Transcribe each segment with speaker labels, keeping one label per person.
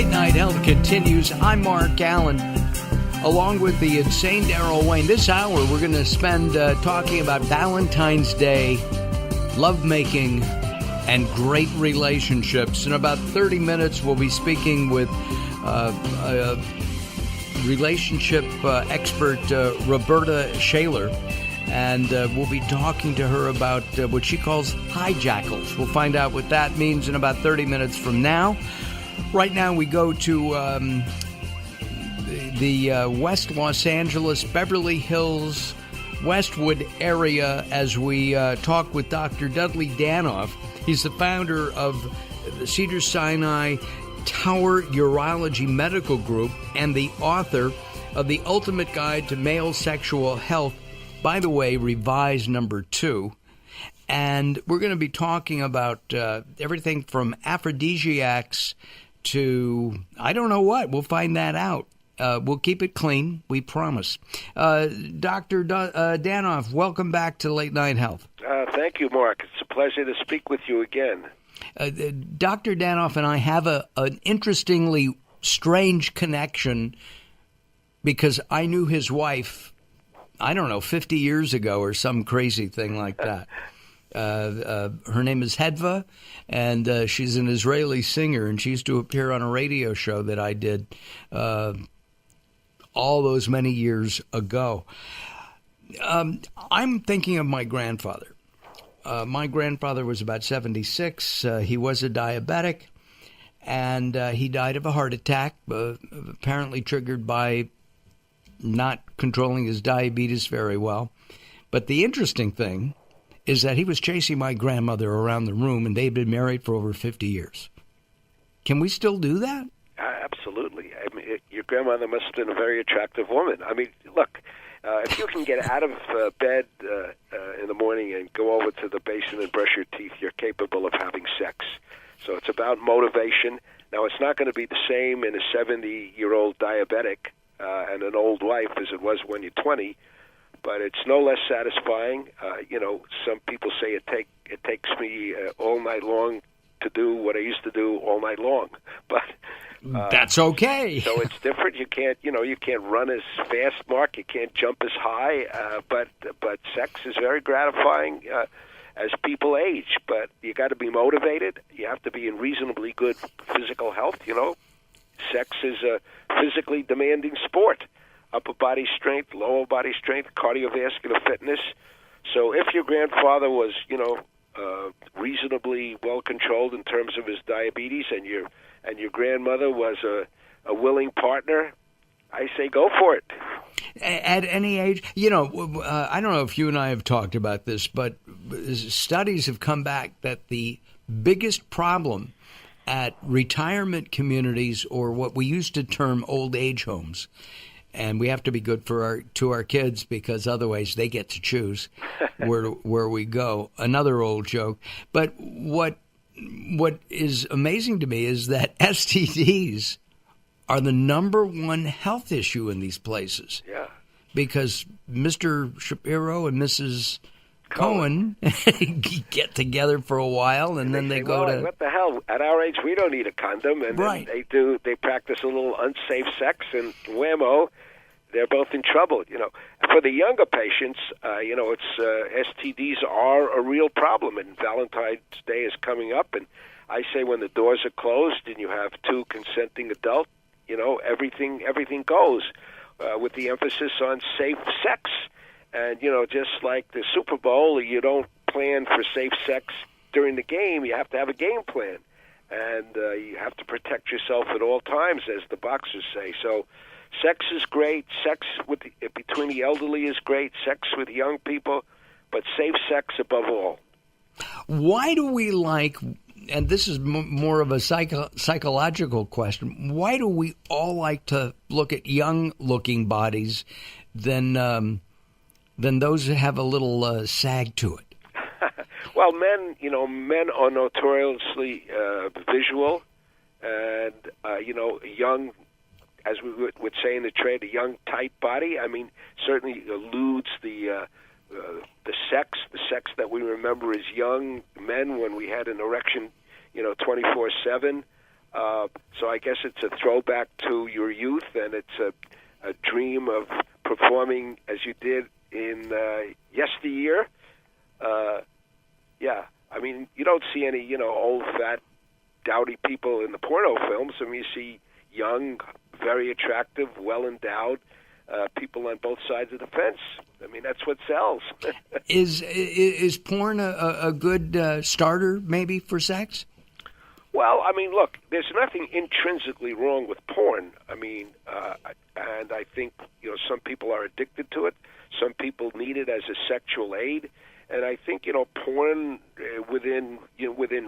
Speaker 1: Late Night Health continues. I'm Mark Alyn, along with the insane Daryl Wayne. This hour, we're going to spend talking about Valentine's Day, lovemaking, and great relationships. In about 30 minutes, we'll be speaking with a relationship expert, Roberta Shaler, and we'll be talking to her about what she calls hijackals. We'll find out what that means in about 30 minutes from now. Right now, we go to the West Los Angeles, Beverly Hills, Westwood area as we talk with Dr. Dudley Danoff. He's the founder of the Cedars-Sinai Tower Urology Medical Group and the author of The Ultimate Guide to Male Sexual Health, by the way, revised number 2. And we're going to be talking about everything from aphrodisiacs to I don't know what. We'll find that out. We'll keep it clean, we promise. Dr. Danoff, welcome back to Late Night Health.
Speaker 2: Thank you, Mark. It's a pleasure to speak with you again.
Speaker 1: Dr. Danoff and I have an interestingly strange connection because I knew his wife, I don't know, 50 years ago or some crazy thing like that. Her name is Hedva, and she's an Israeli singer, and she used to appear on a radio show that I did all those many years ago. I'm thinking of my grandfather. My grandfather was about 76. He was a diabetic, and he died of a heart attack, apparently triggered by not controlling his diabetes very well. But the interesting thing is that he was chasing my grandmother around the room, and they'd been married for over 50 years. Can we still do that?
Speaker 2: Absolutely. I mean, your grandmother must have been a very attractive woman. I mean, look, if you can get out of bed in the morning and go over to the basin and brush your teeth, you're capable of having sex. So it's about motivation. Now, it's not going to be the same in a 70-year-old diabetic and an old wife as it was when you're 20, but it's no less satisfying. Some people say it takes me all night long to do what I used to do all night long, but
Speaker 1: that's okay.
Speaker 2: So it's different. You can't run as fast, Mark. You can't jump as high, but sex is very gratifying as people age. But you got to be motivated. You have to be in reasonably good physical health. Sex is a physically demanding sport. Upper body strength, lower body strength, cardiovascular fitness. So if your grandfather was, reasonably well controlled in terms of his diabetes, and your grandmother was a willing partner, I say go for it.
Speaker 1: At any age, I don't know if you and I have talked about this, but studies have come back that the biggest problem at retirement communities, or what we used to term old age homes, and we have to be good to our kids because otherwise they get to choose where we go. Another old joke. But what is amazing to me is that STDs are the number one health issue in these places.
Speaker 2: Yeah. Because
Speaker 1: Mr. Shapiro and Mrs. Cohen get together for a while, and then they go to...
Speaker 2: What the hell? At our age, we don't need a condom. And
Speaker 1: right.
Speaker 2: Then they practice a little unsafe sex, and whammo, they're both in trouble. For the younger patients, STDs are a real problem, and Valentine's Day is coming up, and I say when the doors are closed and you have two consenting adults, everything goes, with the emphasis on safe sex. And, just like the Super Bowl, you don't plan for safe sex during the game. You have to have a game plan. And you have to protect yourself at all times, as the boxers say. So sex is great. Sex between the elderly is great. Sex with young people. But safe sex above all.
Speaker 1: Why do we like, and this is more of a psychological question, why do we all like to look at young-looking bodies than those that have a little sag to it?
Speaker 2: Well, men are notoriously visual, and young, as we would say in the trade, a young tight body. I mean, certainly eludes the sex that we remember as young men when we had an erection, 24/7. So I guess it's a throwback to your youth, and it's a dream of performing as you did in yesteryear. Yeah, I mean, you don't see any, old, fat, dowdy people in the porno films. I mean, you see young, very attractive, well-endowed people on both sides of the fence. I mean, that's what sells.
Speaker 1: Is porn a good starter, maybe, for sex?
Speaker 2: Well, I mean, look, there's nothing intrinsically wrong with porn. I mean, and I think, some people are addicted to it. Some people need it as a sexual aid. And I think, porn within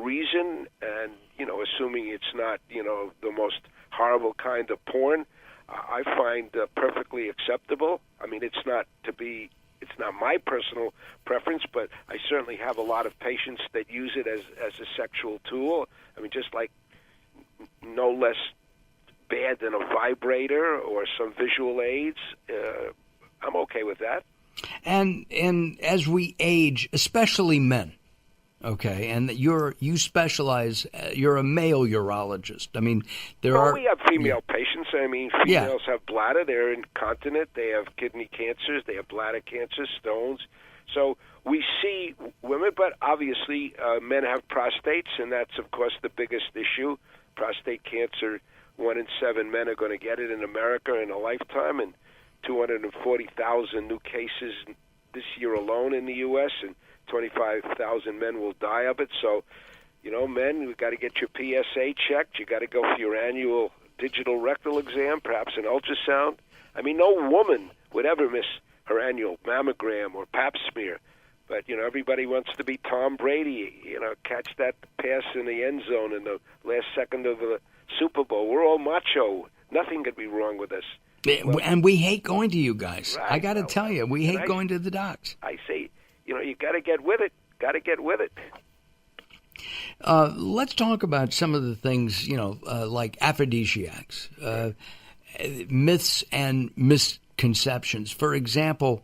Speaker 2: reason and, assuming it's not, the most horrible kind of porn, I find perfectly acceptable. I mean, it's not my personal preference, but I certainly have a lot of patients that use it as a sexual tool. I mean, just like no less bad than a vibrator or some visual aids. I'm okay with that.
Speaker 1: And as we age, especially men, okay, and you specialize, you're a male urologist. I mean, we
Speaker 2: have female patients. I mean, females have bladder, they're incontinent, they have kidney cancers, they have bladder cancer, stones. So we see women, but obviously men have prostates, and that's, of course, the biggest issue. Prostate cancer, 1 in 7 men are going to get it in America in a lifetime, and 240,000 new cases this year alone in the U.S., and 25,000 men will die of it. So, men, you've got to get your PSA checked. You got to go for your annual digital rectal exam, perhaps an ultrasound. I mean, no woman would ever miss her annual mammogram or pap smear. But, everybody wants to be Tom Brady, catch that pass in the end zone in the last second of the Super Bowl. We're all macho. Nothing could be wrong with us.
Speaker 1: And we hate going to you guys.
Speaker 2: Right,
Speaker 1: I got to tell you, we hate going to the docs.
Speaker 2: I say, you got to get with it. Got to get with it.
Speaker 1: Let's talk about some of the things, like aphrodisiacs, myths and misconceptions. For example,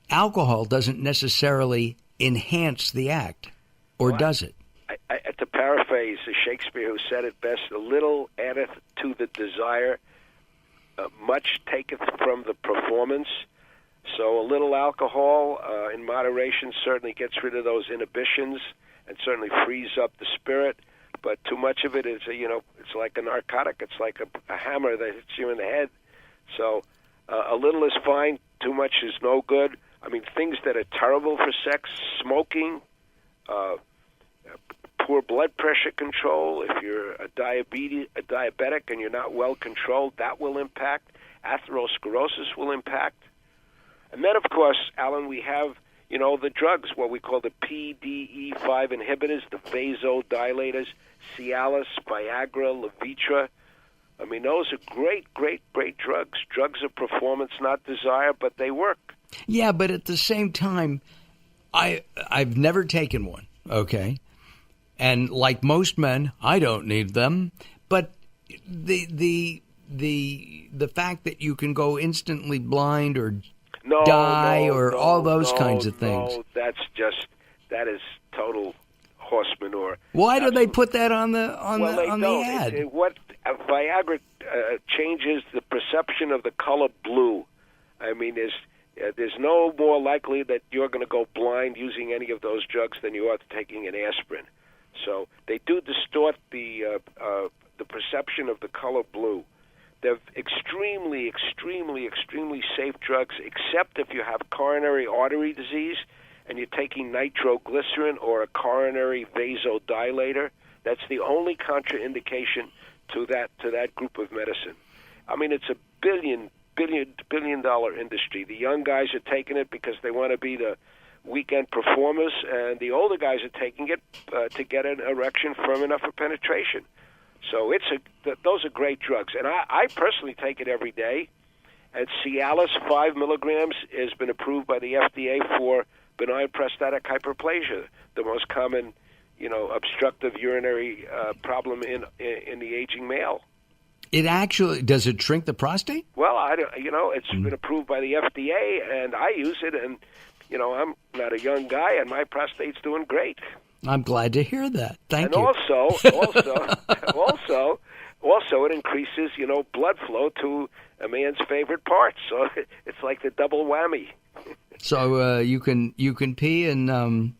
Speaker 1: alcohol doesn't necessarily enhance the act, or does it?
Speaker 2: To paraphrase Shakespeare, who said it best, a little addeth to the desire, much taketh from the performance. So a little alcohol in moderation certainly gets rid of those inhibitions and certainly frees up the spirit. But too much of it is, it's like a narcotic. It's like a hammer that hits you in the head. So a little is fine. Too much is no good. I mean, things that are terrible for sex: smoking, poor blood pressure control. If you're a diabetic and you're not well controlled, that will impact. Atherosclerosis will impact. And then, of course, Alyn, we have, the drugs, what we call the PDE5 inhibitors, the vasodilators, Cialis, Viagra, Levitra. I mean, those are great, great, great drugs. Drugs of performance, not desire, but they work.
Speaker 1: Yeah, but at the same time, I've never taken one, okay? And like most men, I don't need them. But the fact that you can go instantly blind or die or all those kinds of things.
Speaker 2: No, that is total horse manure.
Speaker 1: Why do they put that on the ad?
Speaker 2: Viagra changes the perception of the color blue. I mean, there's no more likely that you're going to go blind using any of those drugs than you are taking an aspirin. So they do distort the perception of the color blue. They're extremely, extremely, extremely safe drugs, except if you have coronary artery disease and you're taking nitroglycerin or a coronary vasodilator. That's the only contraindication to that group of medicine. I mean, it's a billion dollar industry. The young guys are taking it because they want to be the weekend performers, and the older guys are taking it to get an erection firm enough for penetration. So those are great drugs, and I personally take it every day. And Cialis 5 milligrams has been approved by the FDA for benign prostatic hyperplasia, the most common, obstructive urinary problem in the aging male.
Speaker 1: Does it shrink the prostate?
Speaker 2: Well, it's been approved by the FDA, and I use it, and I'm not a young guy, and my prostate's doing great.
Speaker 1: I'm glad to hear that. Thank
Speaker 2: you.
Speaker 1: And
Speaker 2: also, it increases, blood flow to a man's favorite parts. So it's like the double whammy.
Speaker 1: So you can pee and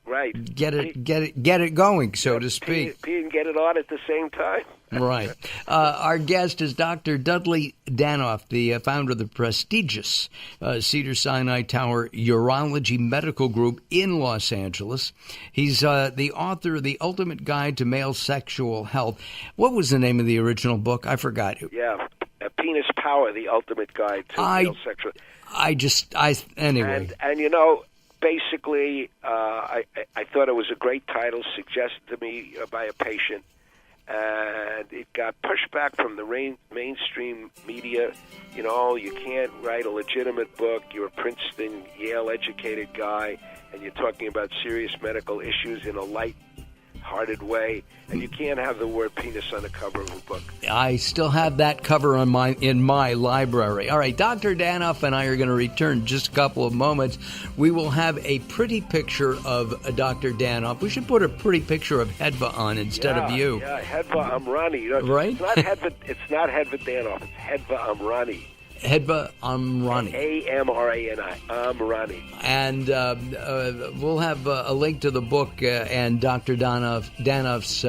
Speaker 2: right,
Speaker 1: get it going, so to speak.
Speaker 2: Pee and get it on at the same time.
Speaker 1: Right. Our guest is Dr. Dudley Danoff, the founder of the prestigious Cedars-Sinai Tower Urology Medical Group in Los Angeles. He's the author of The Ultimate Guide to Male Sexual Health. What was the name of the original book? I forgot.
Speaker 2: Yeah, Penis Power, The Ultimate Guide to Male Sexual
Speaker 1: Anyway.
Speaker 2: And basically, I thought it was a great title suggested to me by a patient. And it got pushed back from the mainstream media. You can't write a legitimate book. You're a Princeton, Yale-educated guy, and you're talking about serious medical issues in a light-hearted way, and you can't have the word penis on the cover of a book. I
Speaker 1: still have that cover in my library. All right, Dr. Danoff and I are going to return in just a couple of moments. We will have a pretty picture of Dr. Danoff. We should put a pretty picture of Hedva on instead of you.
Speaker 2: Yeah, Hedva Amrani.
Speaker 1: Right?
Speaker 2: It's not Hedva Danoff. It's Hedva Amrani.
Speaker 1: Hedva Amrani.
Speaker 2: Amrani. Amrani.
Speaker 1: And we'll have a link to the book and Dr. Danoff's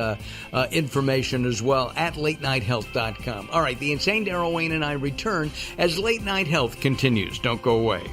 Speaker 1: information as well at latenighthealth.com. All right, the insane Daryl Wayne and I return as Late Night Health continues. Don't go away.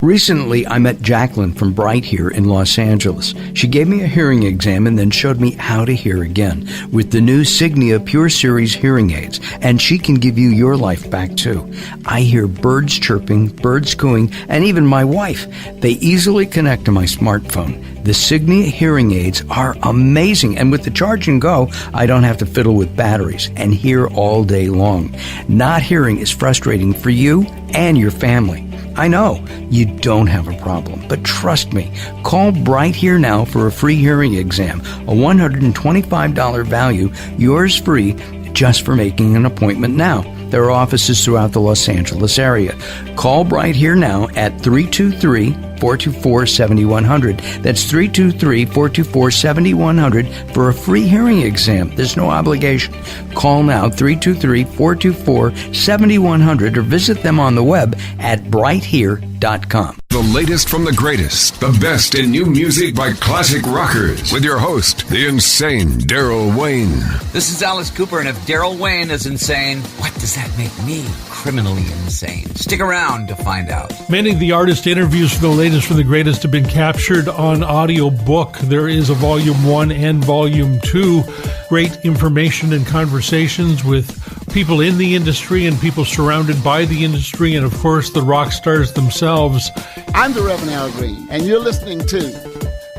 Speaker 1: Recently, I met Jacqueline from Bright here in Los Angeles. She gave me a hearing exam and then showed me how to hear again with the new Signia Pure Series hearing aids, and she can give you your life back too. I hear birds chirping, birds cooing, and even my wife. They easily connect to my smartphone. The Signia hearing aids are amazing, and with the charge and go, I don't have to fiddle with batteries and hear all day long. Not hearing is frustrating for you and your family. I know you don't have a problem, but trust me, call Bright Here now for a free hearing exam, a $125 value, yours free, just for making an appointment now. There are offices throughout the Los Angeles area. Call Bright Here now at 323-424-7100. That's 323-424-7100 for a free hearing exam. There's no obligation. Call now, 323-424-7100, or visit them on the web at brighthere.com.
Speaker 3: The latest from the greatest, the best in new music by classic rockers, with your host, the insane Daryl Wayne.
Speaker 4: This is Alice Cooper, and if Daryl Wayne is insane, what does that make me? Criminally insane. Stick around to find out.
Speaker 5: Many of the artist interviews for the latest from the greatest have been captured on audio book. There is a Volume 1 and Volume 2. Great information and conversations with people in the industry and people surrounded by the industry, and of course the rock stars themselves.
Speaker 6: I'm the Reverend Al Green, and you're listening to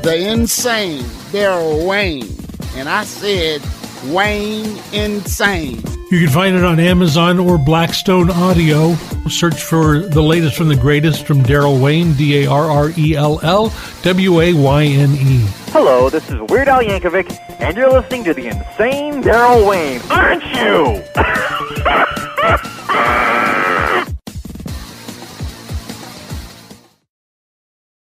Speaker 6: the insane Daryl Wayne. And I said Wayne Insane.
Speaker 5: You can find it on Amazon or Blackstone Audio. Search for the latest from the greatest from Daryl Wayne, DARRELLWAYNE.
Speaker 7: Hello, this is Weird Al Yankovic, and you're listening to the insane Daryl Wayne, aren't you?